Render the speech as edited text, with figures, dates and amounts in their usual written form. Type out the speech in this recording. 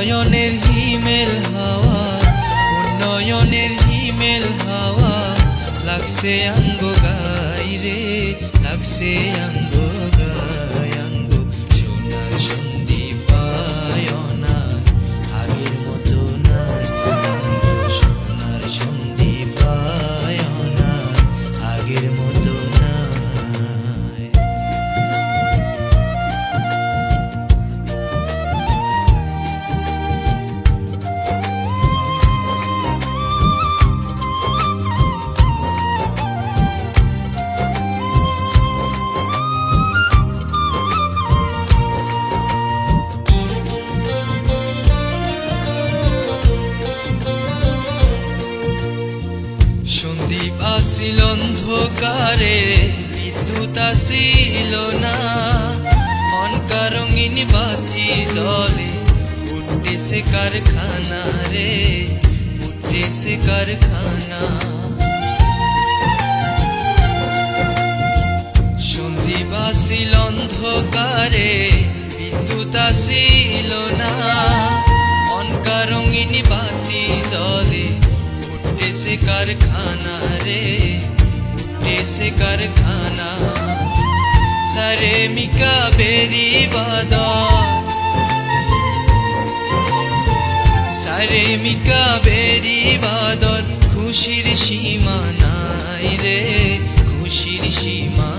উন্নয়নের হিমেল হাওয়া, উন্নয়নের হিমেল হাওয়া লাগছে আঙ্গ গাইরে, লাগছে আঙ্গ গায়। আঙ্গ সোনার সন্দীপায়না আগের মতো নাই, আঙ্গ সোনার সন্দীপায়না আগের মতো নাই। সন্দীপ আসিল অন্ধকারে, বিদ্যুৎ আসিল না, অনকা রঙিন বাতি জলে উঠেছে কারখানা রে, উঠেছে কারখানা। সন্দীপ আসিল অন্ধকারে, বিদ্যুৎ আসিল না, অনকা রঙিন বাতি জলে উঠেছে কারখানা রে, উঠেছে কারখানা। সারে মিকা বেরি বাদর, সারে মিকা বেরি বাদর, খুশির সীমা নাই রে, খুশির সীমা